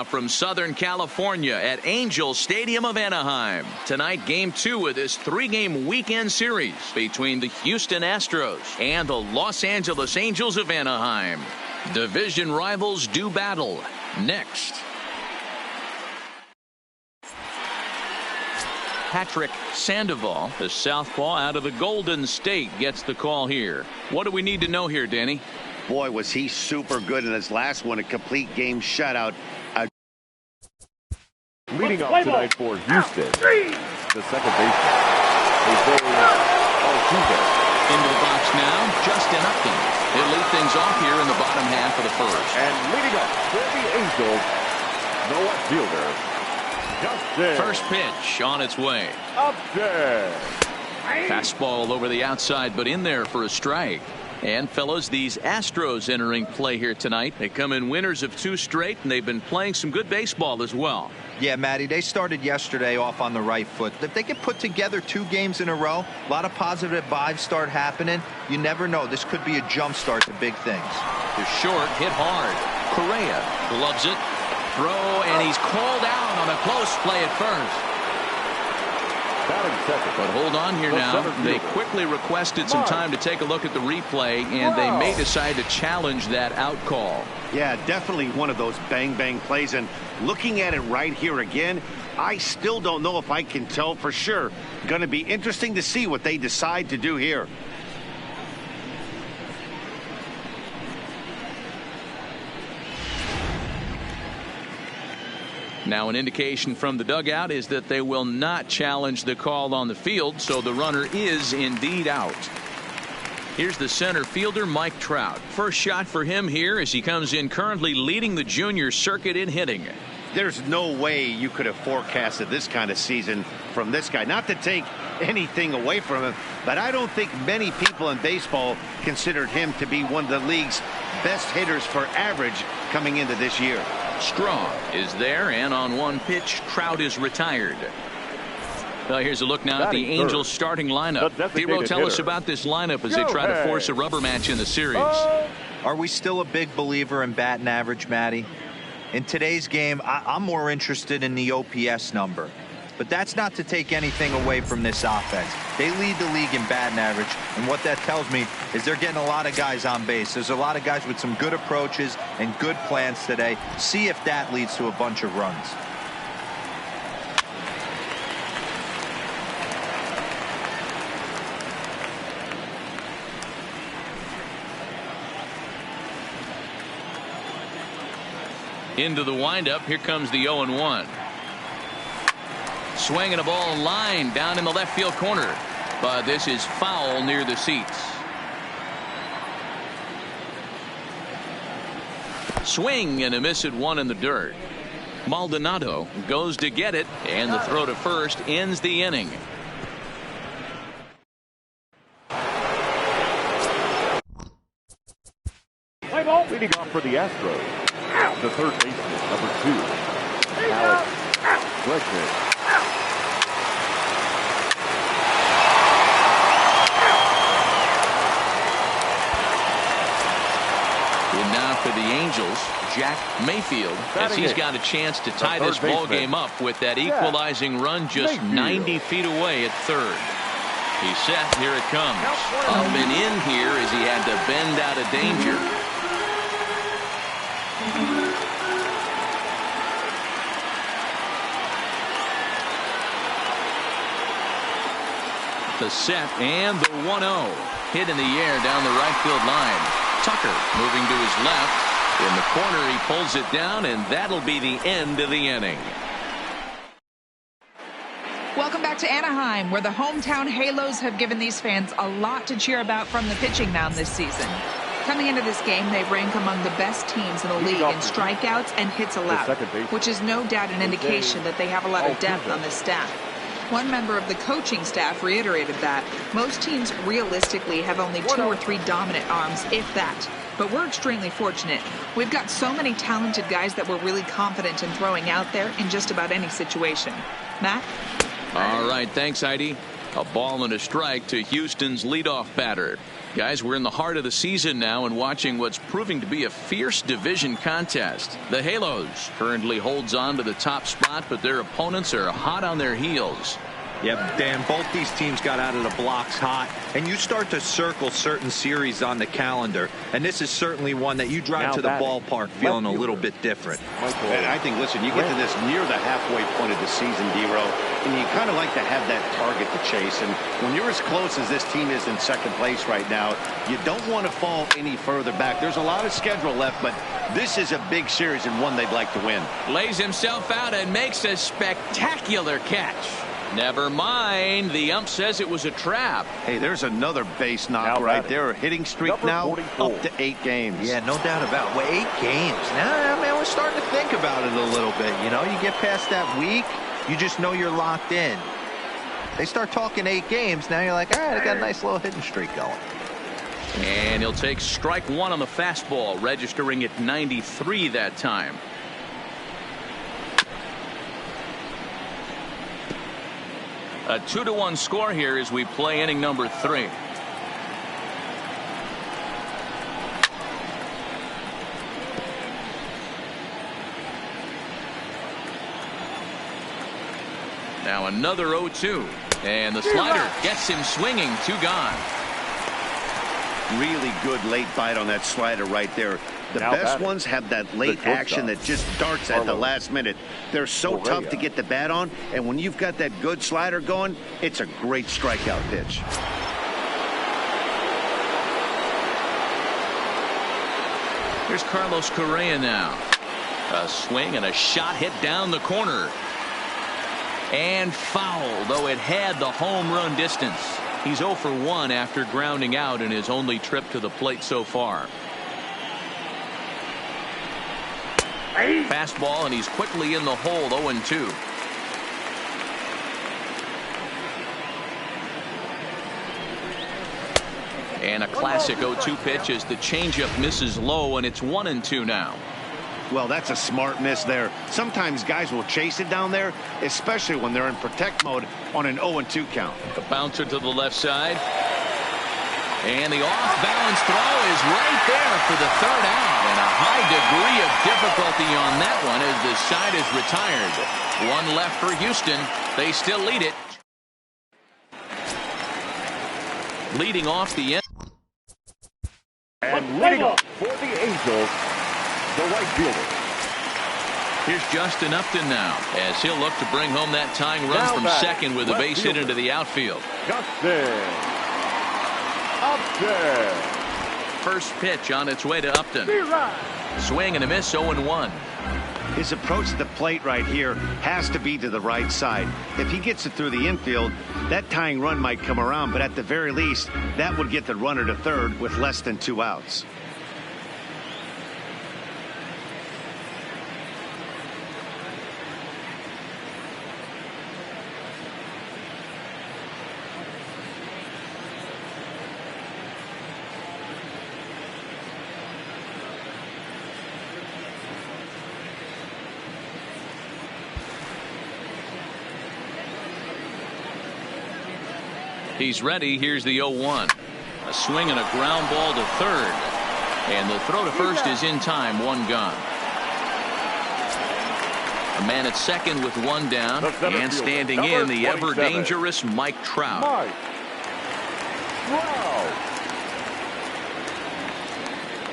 From Southern California at Angel Stadium of Anaheim. Tonight, Game 2 of this 3-game weekend series between the Houston Astros and the Los Angeles Angels of Anaheim. Division rivals do battle. Next. Patrick Sandoval, the southpaw out of the Golden State, gets the call here. What do we need to know here, Danny? Boy, was he super good in his last one, a complete game shutout. Leading off tonight for Houston, the second baseman, Jose Altuve. Into the box now, Justin Upton. He'll lead things off here in the bottom half of the first. And leading up for the Angels, the left fielder, Justin. First pitch on its way. Upton. Fastball over the outside, but in there for a strike. And fellas, these Astros entering play here tonight. They come in winners of 2 straight, and they've been playing some good baseball as well. Yeah, Matty, they started yesterday off on the right foot. If they can put together 2 games in a row, a lot of positive vibes start happening. You never know. This could be a jump start to big things. The short hit hard. Correa gloves it. Throw, and he's called out on a close play at first. But hold on here now. They quickly requested some time to take a look at the replay, and they may decide to challenge that out call. Yeah, definitely one of those bang-bang plays. And looking at it right here again, I still don't know if I can tell for sure. Going to be interesting to see what they decide to do here. Now, an indication from the dugout is that they will not challenge the call on the field, so the runner is indeed out. Here's the center fielder, Mike Trout. First shot for him here as he comes in currently leading the junior circuit in hitting. There's no way you could have forecasted this kind of season from this guy. Not to take anything away from him, but I don't think many people in baseball considered him to be one of the league's best hitters for average coming into this year. Strong is there, and on one pitch, Trout is retired. Well, here's a look now at the Angels starting lineup. Hero, tell us about this lineup as they try to force a rubber match in the series. Are we still a big believer in batting average, Matty? In today's game, I'm more interested in the OPS number. But that's not to take anything away from this offense. They lead the league in batting average, and what that tells me is they're getting a lot of guys on base. There's a lot of guys with some good approaches and good plans today. See if that leads to a bunch of runs. Into the windup, here comes the 0-1. Swinging a ball line down in the left field corner, but this is foul near the seats. Swing and a miss at one in the dirt. Maldonado goes to get it, and the throw to first ends the inning. Leading off for the Astros, the third baseman, number 2, Alex Bregman. And now for the Angels, Jack Mayfield, as he's got a chance to tie this ball game up with that equalizing run just 90 feet away at third. He's set. Here it comes. Up and in here as he had to bend out of danger. The set and the 1-0. Hit in the air down the right field line. Tucker moving to his left. In the corner, he pulls it down, and that'll be the end of the inning. Welcome back to Anaheim, where the hometown Halos have given these fans a lot to cheer about from the pitching mound this season. Coming into this game, they rank among the best teams in the league in strikeouts and hits allowed, which is no doubt an indication that they have a lot of depth on this staff. One member of the coaching staff reiterated that most teams realistically have only 2 or 3 dominant arms, if that. But we're extremely fortunate. We've got so many talented guys that we're really confident in throwing out there in just about any situation. Matt? All right, thanks, Heidi. A ball and a strike to Houston's leadoff batter. Guys, we're in the heart of the season now and watching what's proving to be a fierce division contest. The Halos currently holds on to the top spot, but their opponents are hot on their heels. Yep, Dan, both these teams got out of the blocks hot, and you start to circle certain series on the calendar, and this is certainly one that you drive to the ballpark feeling a little bit different. And I think, listen, you get to this near the halfway point of the season, D-Row, and you kind of like to have that target to chase, and when you're as close as this team is in second place right now, you don't want to fall any further back. There's a lot of schedule left, but this is a big series and one they'd like to win. Lays himself out and makes a spectacular catch. Never mind. The ump says it was a trap. Hey, there's another base knock right there. Hitting streak now up to 8 games. Yeah, no doubt about it. Well, 8 games. Now, man, we're starting to think about it a little bit. You know, you get past that week, you just know you're locked in. They start talking 8 games, now you're like, all right, I got a nice little hitting streak going. And he'll take strike 1 on the fastball, registering at 93 that time. A 2-1 score here as we play inning number 3. Now another 0-2, and the slider gets him swinging. 2 gone. Really good late bite on that slider right there. The best ones have that late action that just darts at the last minute. They're so tough to get the bat on, and when you've got that good slider going, it's a great strikeout pitch. Here's Carlos Correa now. A swing and a shot hit down the corner. And foul, though it had the home run distance. He's 0 for 1 after grounding out in his only trip to the plate so far. Fastball, and he's quickly in the hole. 0-2. And a classic 0-2 pitch as the changeup misses low, and it's 1-2 now. Well, that's a smart miss there. Sometimes guys will chase it down there, especially when they're in protect mode on an 0-2 count. The bouncer to the left side. And the off-balance throw is right there for the 3rd out. And a high degree of difficulty on that one as the side is retired. 1 left for Houston. They still lead it. Leading off the end. And leading off for the Angels, the right fielder. Here's Justin Upton now, as he'll look to bring home that tying run from second with a base hit into the outfield. Justin Upton. First pitch on its way to Upton. Swing and a miss, 0-1. His approach to the plate right here has to be to the right side. If he gets it through the infield, that tying run might come around, but at the very least, that would get the runner to third with less than 2 outs. He's ready. Here's the 0-1. A swing and a ground ball to third. And the throw to first is in time. 1 gone. A man at second with 1 down. And standing in, the ever dangerous Mike Trout.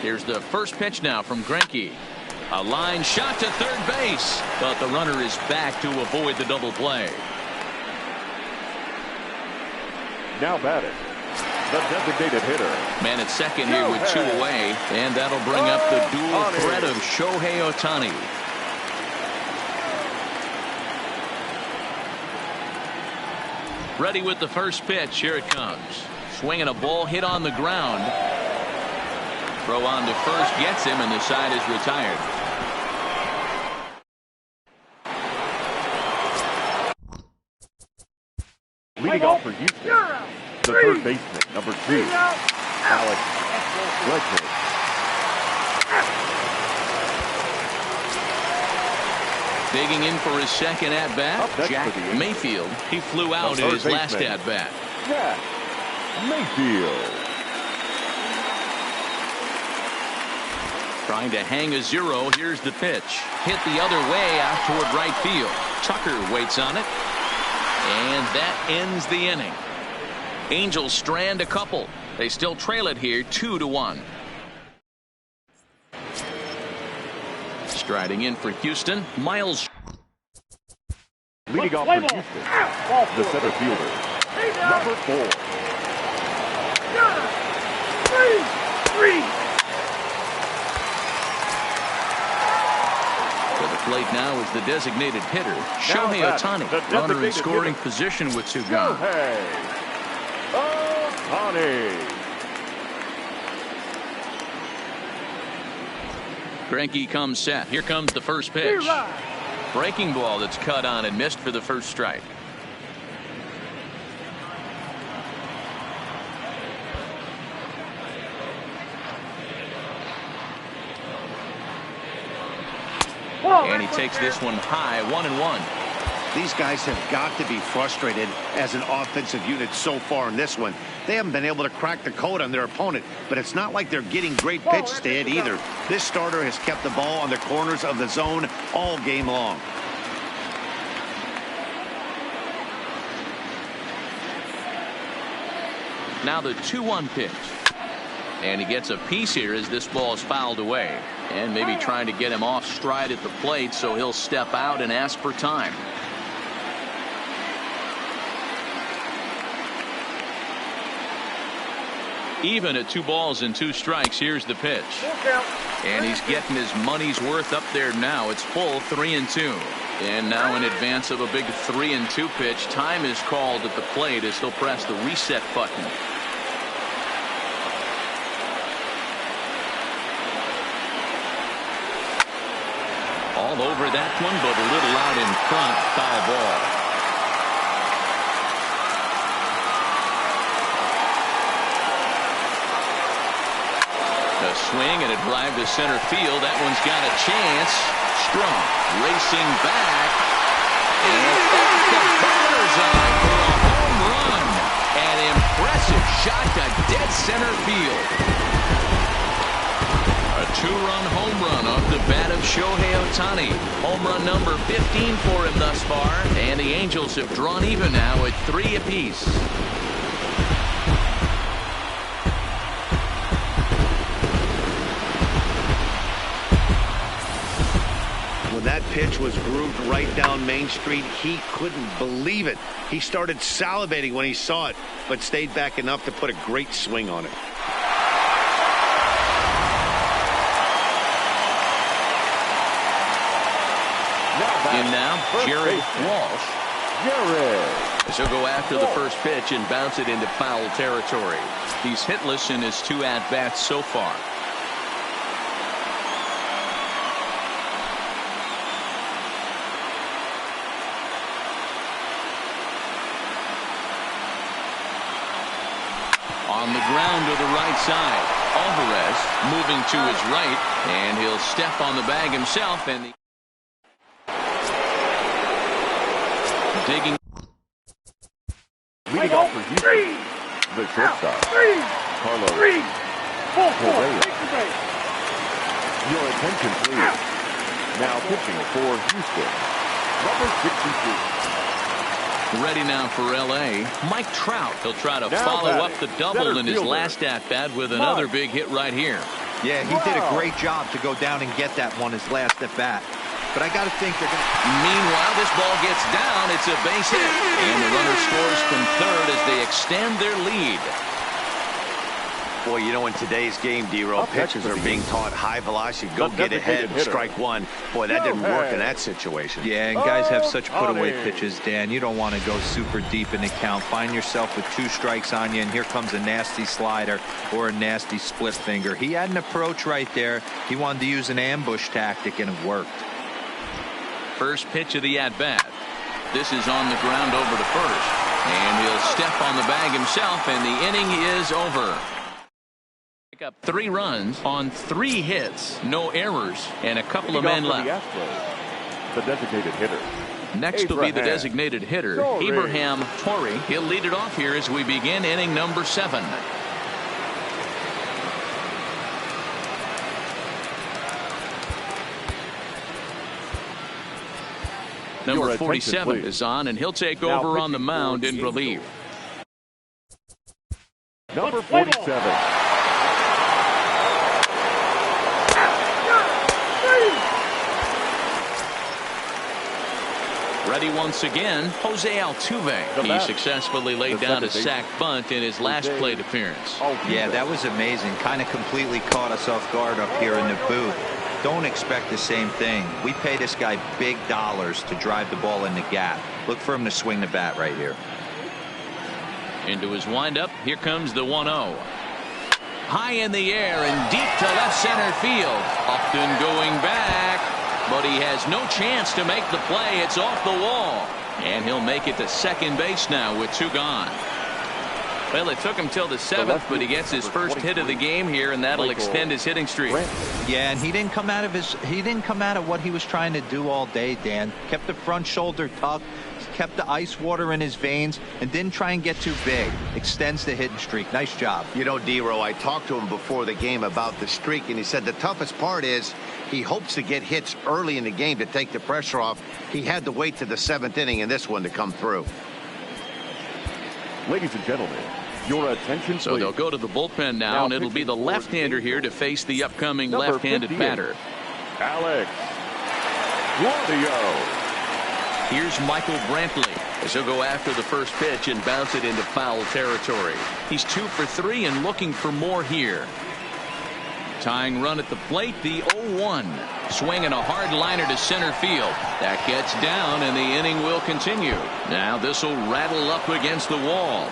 Here's the first pitch now from Greinke. A line shot to third base. But the runner is back to avoid the double play. Now batting, the designated hitter. Man at second here with 2 away, and that'll bring up the dual threat of Shohei Ohtani. Ready with the first pitch. Here it comes. Swinging a ball hit on the ground. Throw on to first gets him, and the side is retired. Leading off for Houston, the third baseman, number 2, Alex Bregman. Digging in for his second at-bat, Jack Mayfield. He flew out in his last at-bat. Jack Mayfield. Trying to hang a 0. Here's the pitch. Hit the other way out toward right field. Tucker waits on it. And that ends the inning. Angels strand a couple. They still trail it here 2-1. Striding in for Houston, Miles. Leading off for Houston, the center fielder, number 4. To the plate now is the designated hitter, Shohei Ohtani. Runner in scoring position with 2 gone. Ohtani. Greinke comes set. Here comes the first pitch. Breaking ball that's cut on and missed for the first strike. And he takes this one high, 1-1. These guys have got to be frustrated as an offensive unit so far in this one. They haven't been able to crack the code on their opponent, but it's not like they're getting great pitches to hit either. This starter has kept the ball on the corners of the zone all game long. Now the 2-1 pitch. And he gets a piece here as this ball is fouled away. And maybe trying to get him off stride at the plate, so he'll step out and ask for time. Even at 2 balls and 2 strikes. Here's the pitch. And he's getting his money's worth up there now. It's full 3-2. And now in advance of a big 3-2 pitch, time is called at the plate as he'll press the reset button. All over that one, but a little out in front. Foul ball. A swing and a drive to center field. That one's got a chance. Strong racing back. And off the batter's eye for a home run. An impressive shot to dead center field. A 2-run home run off the bat of Shohei Ohtani. Home run number 15 for him thus far. And the Angels have drawn even now at 3 apiece. When that pitch was grooved right down Main Street, he couldn't believe it. He started salivating when he saw it, but stayed back enough to put a great swing on it. In now, Jared Walsh. As he'll go after the first pitch and bounce it into foul territory. He's hitless in his 2 at-bats so far. On the ground to the right side. Alvarez moving to his right, and he'll step on the bag himself. And digging. Leading off for Houston, the shortstop, Carlos Correa. Your attention, please. Now pitching for Houston, number 62. Ready now for L.A. Mike Trout. He'll try to follow up the double in his last at-bat with another big hit right here. Yeah, he did a great job to go down and get that one his last at-bat. But I got to think they're going to... Meanwhile, this ball gets down. It's a base hit. And the runner scores from third as they extend their lead. Boy, you know, in today's game, D-Roll, pitchers are being taught high velocity. Go get ahead, strike one. Boy, that didn't work in that situation. Yeah, and guys have such put-away pitches, Dan. You don't want to go super deep in the count. Find yourself with 2 strikes on you, and here comes a nasty slider or a nasty split finger. He had an approach right there. He wanted to use an ambush tactic, and it worked. First pitch of the at-bat. This is on the ground over to first. And he'll step on the bag himself, and the inning is over. Pick up 3 runs on 3 hits, no errors, and a couple of men left. The designated hitter. Next will be the designated hitter, Abraham Torre. He'll lead it off here as we begin inning number 7. Number 47 is on, and he'll take over on the mound in relief. Number 47. Ready once again, Jose Altuve. He successfully laid down a sac bunt in his last plate appearance. Yeah, that was amazing. Kind of completely caught us off guard up here in the booth. Don't expect the same thing. We pay this guy big dollars to drive the ball in the gap. Look for him to swing the bat right here. Into his windup. Here comes the 1-0. High in the air and deep to left center field. Upton going back, but he has no chance to make the play. It's off the wall, and he'll make it to second base now with 2 gone. Well, it took him till the 7th, but he gets his first hit of the game here, and that'll extend his hitting streak. Yeah, and he didn't come out of what he was trying to do all day, Dan. Kept the front shoulder tucked, kept the ice water in his veins, and didn't try and get too big. Extends the hitting streak. Nice job. You know, D-Row, I talked to him before the game about the streak, and he said the toughest part is he hopes to get hits early in the game to take the pressure off. He had to wait to the 7th inning in this one to come through. Ladies and gentlemen, your attention, So please. they'll go to the bullpen now, and it'll be the left-hander here to face the upcoming Number left-handed 58, batter. Alex Claudio. Here's Michael Brantley as he'll go after the first pitch and bounce it into foul territory. He's 2 for 3 and looking for more here. Tying run at the plate, the 0-1. Swinging a hard liner to center field. That gets down, and the inning will continue. Now this will rattle up against the wall.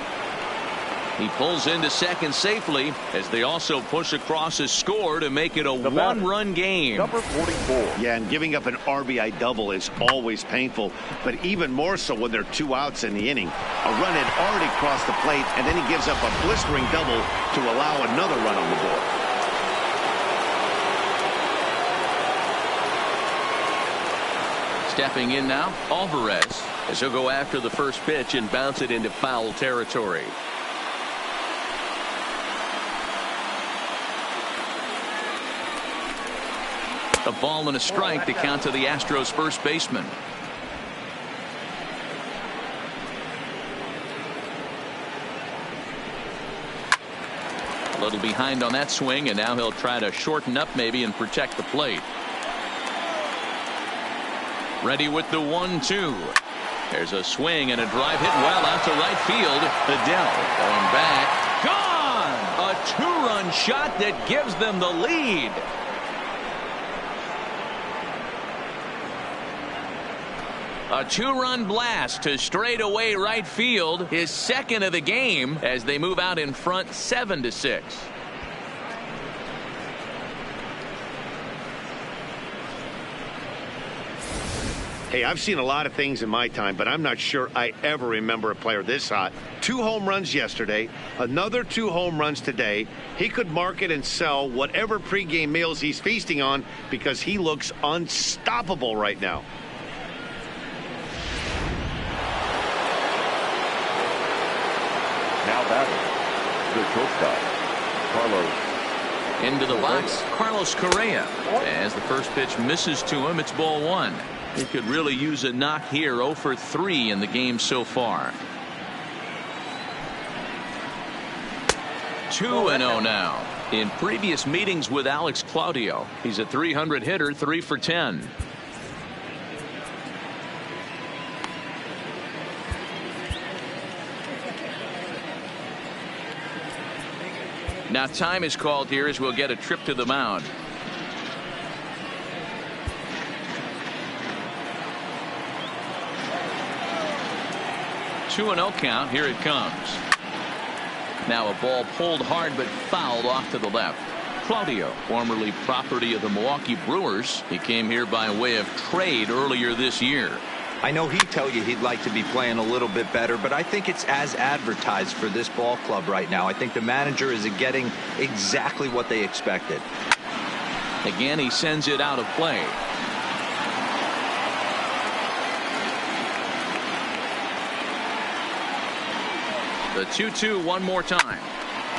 He pulls into second safely as they also push across a score to make it a 1-run game. Number 44. Yeah, and giving up an RBI double is always painful, but even more so when there are 2 outs in the inning. A run had already crossed the plate, and then he gives up a blistering double to allow another run on the board. Stepping in now, Alvarez as he'll go after the first pitch and bounce it into foul territory. A ball and a strike to count to the Astros first baseman. A little behind on that swing, and now he'll try to shorten up maybe and protect the plate. Ready with the 1-2. There's a swing and a drive hit well out to right field. Adele going back. Gone! A 2-run shot that gives them the lead. A 2-run blast to straightaway right field, his second of the game as they move out in front 7-6. Hey, I've seen a lot of things in my time, but I'm not sure I ever remember a player this hot. 2 home runs yesterday, another 2 home runs today. He could market and sell whatever pregame meals he's feasting on because he looks unstoppable right now. Now batting, the shortstop, Carlos. Into the box, Carlos Correa. As the first pitch misses to him, it's ball 1. He could really use a knock here. 0 for 3 in the game so far. 2-0 now. In previous meetings with Alex Claudio, he's a .300 hitter, 3 for 10. Now time is called here as we'll get a trip to the mound. Two-0 count. Here it comes. Now a ball pulled hard but fouled off to the left. Claudio, formerly property of the Milwaukee Brewers. He came here by way of trade earlier this year. I know he'd tell you he'd like to be playing a little bit better, but I think it's as advertised for this ball club right now. I think the manager is getting exactly what they expected. Again, he sends it out of play. The 2-2 one more time.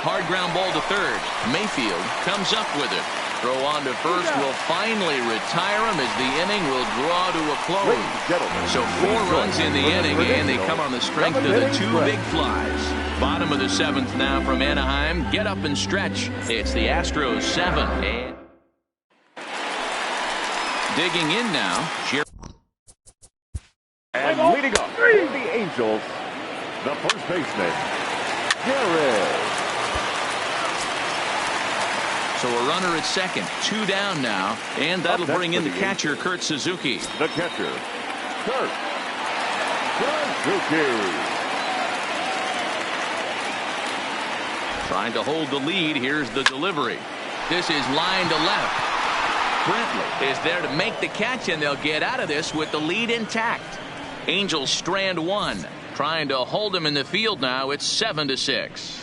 Hard ground ball to third. Mayfield comes up with it. Throw on to first will finally retire him as the inning will draw to a close. So 4 runs in the inning, and they come on the strength of the 2 big flies. Bottom of the 7th now from Anaheim. Get up and stretch. It's the Astros 7. And digging in now, and leading up is the Angels, the first baseman, Garrett. So a runner at second, 2 down now, and that'll bring in the catcher, Kurt Suzuki. The catcher, Kurt Suzuki. Trying to hold the lead. Here's the delivery. This is line to left. Brentley is there to make the catch, and they'll get out of this with the lead intact. Angels strand 1. Trying to hold him in the field now. It's 7-6.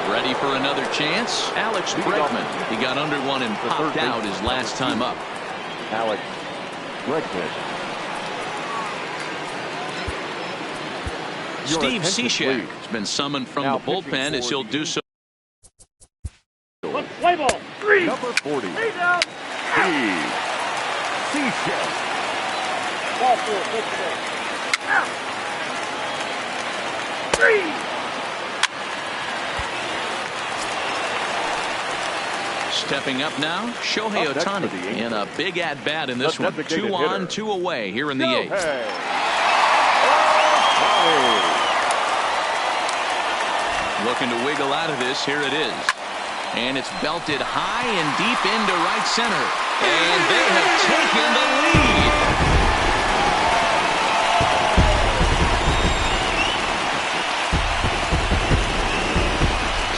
Ready for another chance? Alex Bregman. He got under one and popped out his last time up. Alex Bregman. Steve Cishek has been summoned from the bullpen as he'll do so. Play ball. 3. Number 40. Steve Cishek. Ball 4. 3. Stepping up now, Shohei Ohtani in a big at-bat in this one. 2 on, 2 away here in the 8th. Looking to wiggle out of this. Here it is. And it's belted high and deep into right center. And they have taken the lead.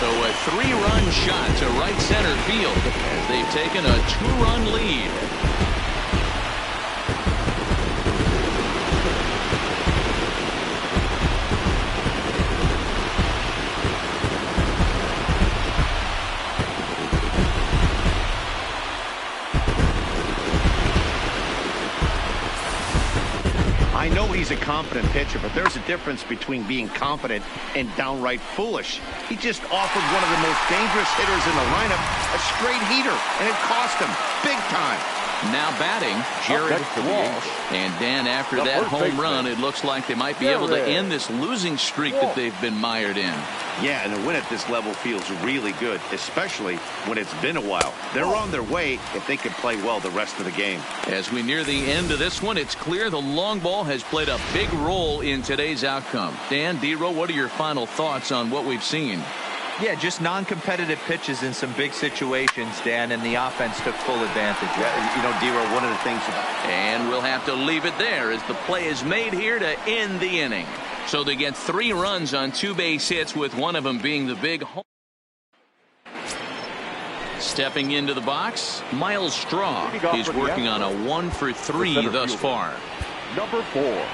So a 3-run shot to right center field as they've taken a 2-run lead. I know he's a confident pitcher, but there's a difference between being confident and downright foolish. He just offered one of the most dangerous hitters in the lineup a straight heater, and it cost him big time. Now batting, Jared Walsh. And Dan, after that home run, it looks like they might be able to end this losing streak that they've been mired in. Yeah, and a win at this level feels really good, especially when it's been a while. They're on their way if they can play well the rest of the game. As we near the end of this one, it's clear the long ball has played a big role in today's outcome. Dan, D-Row, what are your final thoughts on what we've seen? Yeah, just non-competitive pitches in some big situations, Dan, and the offense took full advantage. Yeah, you know, D-Row, one of the things about... And we'll have to leave it there as the play is made here to end the inning. So they get 3 runs on 2 base hits, with one of them being the big home. Stepping into the box, Miles Straw. He's working on a 1-for-3 thus far. Number 4.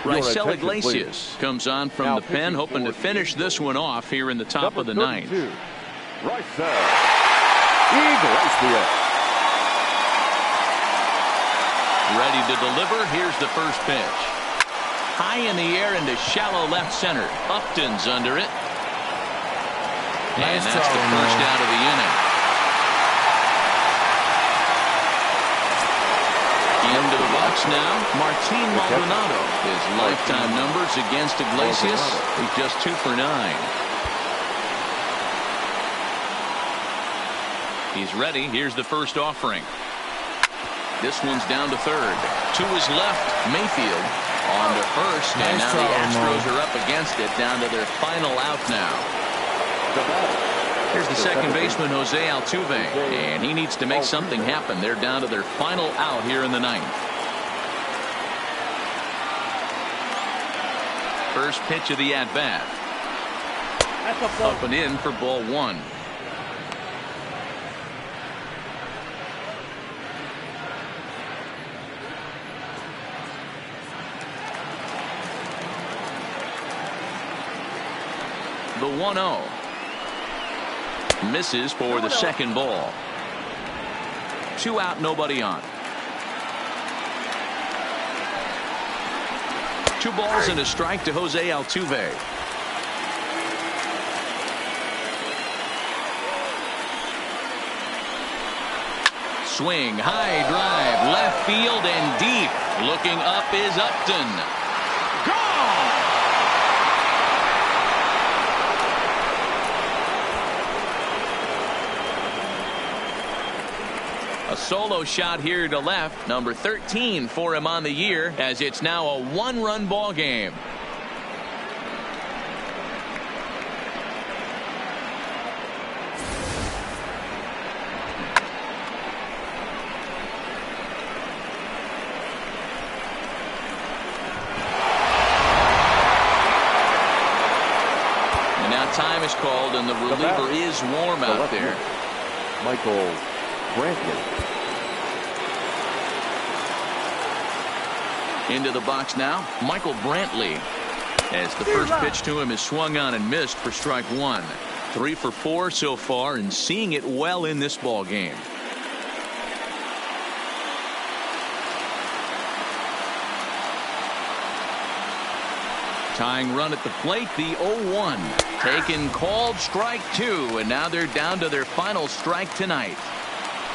Raisel Iglesias comes on from the pen, hoping to finish this one off here in the top of the 9th. Raisel Iglesias. Ready to deliver. Here's the first pitch. High in the air into shallow left center. Upton's under it. And that's the first out of the inning. Into the box now, Martin Maldonado. His lifetime numbers against Iglesias, he's just 2 for 9. He's ready. Here's the first offering. This one's down to third. To his left, Mayfield on to first, and now the Astros are up against it, down to their final out now. Here's the second baseman, Jose Altuve, and he needs to make something happen. They're down to their final out here in the 9th. First pitch of the at-bat. Up and in for ball 1. The 1-0. Misses for the second ball. 2 out, nobody on. 2 balls and a strike to Jose Altuve. Swing, high drive, left field and deep. Looking up is Upton. Gone! A solo shot here to left, number 13 for him on the year, as it's now a 1-run ball game. And now time is called, and the reliever is warm out there. Michael Brantley. Into the box now, Michael Brantley, as the first pitch to him is swung on and missed for strike 1. 3 for 4 so far, and seeing it well in this ball game. Tying run at the plate, the 0-1. Taken, called, strike 2, and now they're down to their final strike tonight.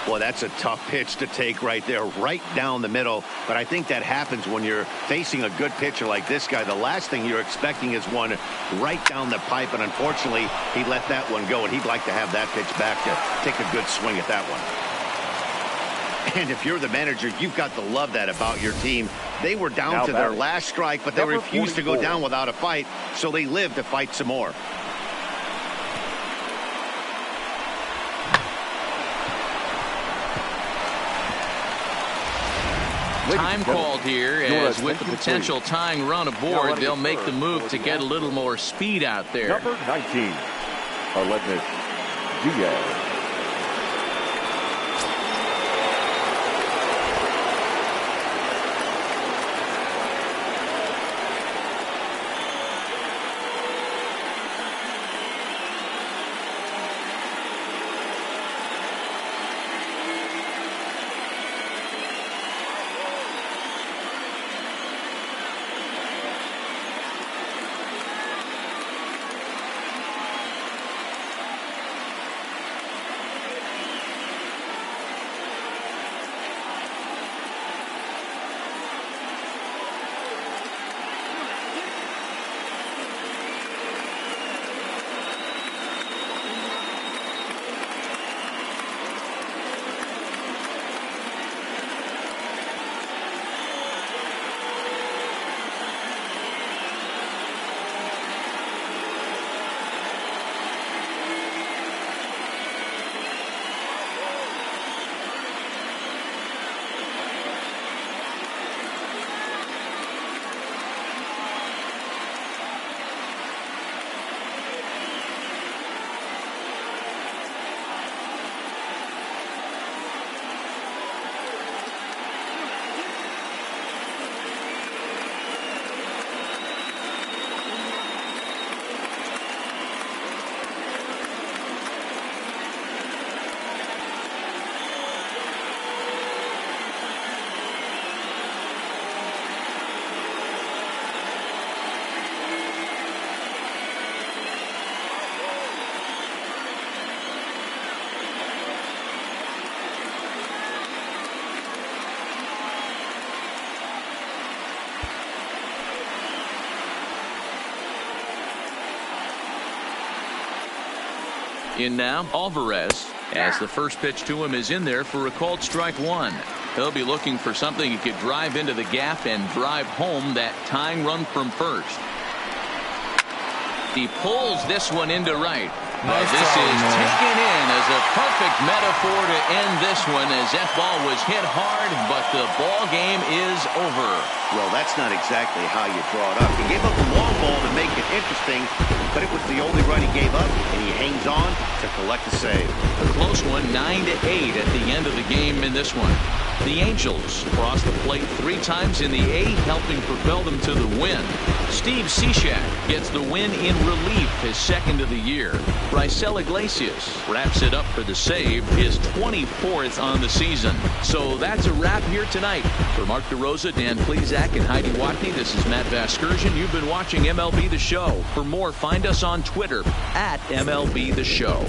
Well, that's a tough pitch to take right there, right down the middle. But I think that happens when you're facing a good pitcher like this guy. The last thing you're expecting is one right down the pipe, and unfortunately, he let that one go, and he'd like to have that pitch back to take a good swing at that one. And if you're the manager, you've got to love that about your team. They were down to their last strike, but they refused to go down without a fight, so they lived to fight some more. Time called here, as with the potential tying run aboard, they'll make the move to get a little more speed out there. Number 19, Aledmys Diaz. In now, Alvarez, as the first pitch to him is in there for a called strike 1. He'll be looking for something he could drive into the gap and drive home that tying run from first. He pulls this one into right. This is taken in as a perfect metaphor to end this one, as that ball was hit hard, but the ball game is over. Well, that's not exactly how you draw it up. He gave up a long ball to make it interesting, but it was the only run he gave up, and he hangs on to collect a save. A close one, 9-8 at the end of the game in this one. The Angels crossed the plate 3 times in the 8th, helping propel them to the win. Steve Cishek gets the win in relief, his 2nd of the year. Raisel Iglesias wraps it up for the save, his 24th on the season. So that's a wrap here tonight. For Mark DeRosa, Dan Plesac, and Heidi Watney, this is Matt Vasgersian. You've been watching MLB The Show. For more, find us on Twitter @MLB The Show.